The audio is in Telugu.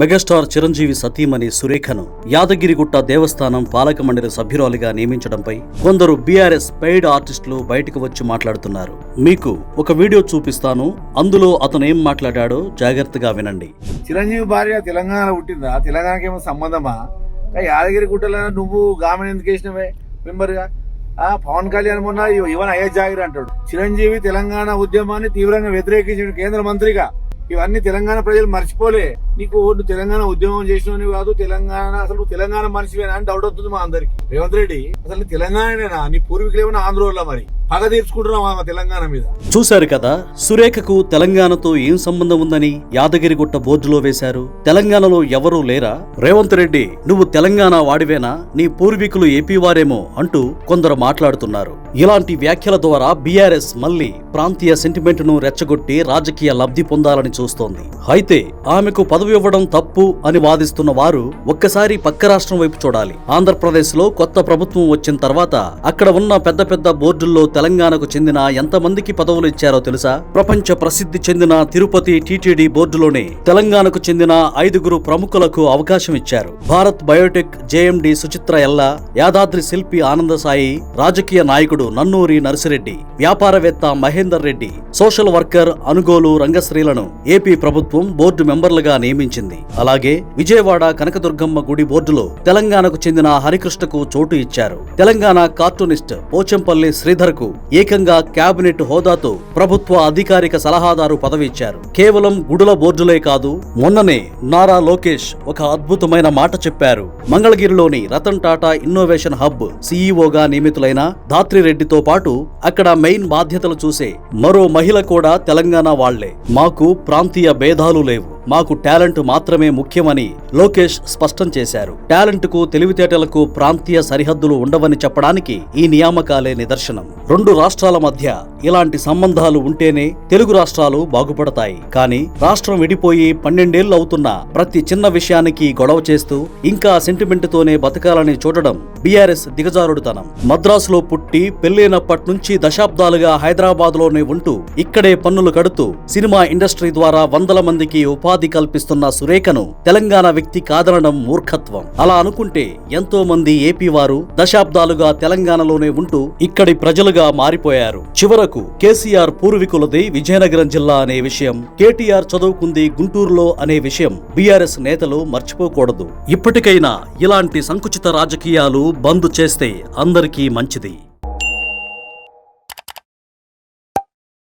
మెగాస్టార్ చిరంజీవి సతీమణి సురేఖను యాదగిరిగుట్ట దేవస్థానం పాలక మండలి సభ్యురాలిగా నియమించడంపై కొందరు బీఆర్ఎస్ పెయిడ్ ఆర్టిస్టులు బయటకు వచ్చి మాట్లాడుతున్నారు. మీకు ఒక వీడియో చూపిస్తాను, అందులో అతను ఏం మాట్లాడాడో జాగ్రత్తగా వినండి. చిరంజీవి భార్య తెలంగాణ పుట్టిందా? తెలంగాణకి ఏమో సంబంధమా? యాదగిరిగుట్టలో నువ్వు గామెను ఎందుకు వేసినవే మెంబర్ గా? పవన్ కళ్యాణ్ మొన్న ఇవన్ అయ్యే జాగిరి అంటాడు. చిరంజీవి తెలంగాణ ఉద్యమాన్ని తీవ్రంగా వ్యతిరేకించాడు కేంద్ర మంత్రిగా. ఇవన్నీ తెలంగాణ ప్రజలు మర్చిపోలే. నువ్వు తెలంగాణ ఉద్యమం చేసినవి కాదు, అసలు తెలంగాణ మనిషివేనా అని డౌట్ అవుతుంది మా అందరికి. రేవంత్ రెడ్డి అసలు తెలంగాణనేనా? నీ పూర్వీకులు ఏమైనా ఆంధ్రోళ్ళ మరి పగ తీర్చుకుంటున్నావా తెలంగాణ మీద? చూశారు కదా, సురేఖకు తెలంగాణతో ఏం సంబంధం ఉందని యాదగిరిగుట్ట బోర్డులో వేశారు. తెలంగాణలో ఎవరూ లేరా? రేవంత్ రెడ్డి, నువ్వు తెలంగాణ వాడివేనా? నీ పూర్వీకులు ఏపీ వారేమో అంటూ కొందరు మాట్లాడుతున్నారు. ఇలాంటి వ్యాఖ్యల ద్వారా బీఆర్ఎస్ మళ్లీ ప్రాంతీయ సెంటిమెంట్ ను రెచ్చగొట్టి రాజకీయ లబ్ధి పొందాలని చూస్తోంది. అయితే ఆమెకు పదవి ఇవ్వడం తప్పు అని వాదిస్తున్న వారు ఒక్కసారి పక్క రాష్ట్రం వైపు చూడాలి. ఆంధ్రప్రదేశ్ లో కొత్త ప్రభుత్వం వచ్చిన తర్వాత అక్కడ ఉన్న పెద్ద పెద్ద బోర్డుల్లో తెలంగాణకు చెందిన ఎంతమందికి పదవులు ఇచ్చారో తెలుసా? ప్రపంచ ప్రసిద్ధి చెందిన తిరుపతి టీటీడీ బోర్డులోనే తెలంగాణకు చెందిన 5 ప్రముఖులకు అవకాశం ఇచ్చారు. భారత్ బయోటెక్ జేఎండి సుచిత్ర ఎల్లా, యాదాద్రి శిల్పి ఆనందసాయి, రాజకీయ నాయకుడు నన్నూరి నర్సిరెడ్డి, వ్యాపారవేత్త మహేందర్ రెడ్డి, సోషల్ వర్కర్ అనుగోలు రంగశ్రీలను ఏపీ ప్రభుత్వం బోర్డు మెంబర్లుగా నియమించింది. అలాగే విజయవాడ కనకదుర్గమ్మ గుడి బోర్డులో తెలంగాణకు చెందిన హరికృష్ణకు చోటు ఇచ్చారు. తెలంగాణ కార్టూనిస్ట్ పోచంపల్లి శ్రీధర్ కు ఏకంగా కేబినెట్ హోదాతో ప్రభుత్వ అధికారిక సలహాదారు పదవి ఇచ్చారు. కేవలం గుడుల బోర్డులే కాదు, మొన్ననే నారా లోకేష్ ఒక అద్భుతమైన మాట చెప్పారు. మంగళగిరిలోని రతన్ టాటా ఇన్నోవేషన్ హబ్ సీఈఓగా నియమితులైన ధాత్రిరెడ్డితో పాటు అక్కడ మెయిన్ బాధ్యతలు చూసే మరో మహిళ కూడా తెలంగాణ వాళ్లే. మాకు ప్రాంతీయ భేదాలు లేవు, మాకు టాలెంట్ మాత్రమే ముఖ్యమని లోకేష్ స్పష్టం చేశారు. టాలెంట్ కు తెలివితేటలకు ప్రాంతీయ సరిహద్దులు ఉండవని చెప్పడానికి ఈ నియామకాలే నిదర్శనం. 2 రాష్ట్రాల మధ్య ఇలాంటి సంబంధాలు ఉంటేనే తెలుగు రాష్ట్రాలు బాగుపడతాయి. కానీ రాష్ట్రం విడిపోయి 12 ఏళ్లు అవుతున్నా ప్రతి చిన్న విషయానికి గొడవ చేస్తూ ఇంకా సెంటిమెంట్ తోనే బతకాలని చూడడం బీఆర్ఎస్ దిగజారుడుతనం. మద్రాసులో పుట్టి పెళ్లైనప్పటి నుంచి దశాబ్దాలుగా హైదరాబాద్ లోనే ఉంటూ ఇక్కడే పన్నులు కడుతూ సినిమా ఇండస్ట్రీ ద్వారా వందల మందికి ఉపాధి కల్పిస్తున్న సురేఖను తెలంగాణ వ్యక్తి కాదనడం మూర్ఖత్వం. అలా అనుకుంటే ఎంతో మంది ఏపీ వారు దశాబ్దాలుగా తెలంగాణలోనే ఉంటూ ఇక్కడి ప్రజలుగా మారిపోయారు. చివరకు కేసీఆర్ పూర్వీకులది విజయనగరం జిల్లా అనే విషయం, కేటీఆర్ చదువుకుంది గుంటూరులో అనే విషయం బీఆర్ఎస్ నేతలు మర్చిపోకూడదు. ఇప్పటికైనా ఇలాంటి సంకుచిత రాజకీయాలు బంద్ చేస్తే అందరికీ మంచిది.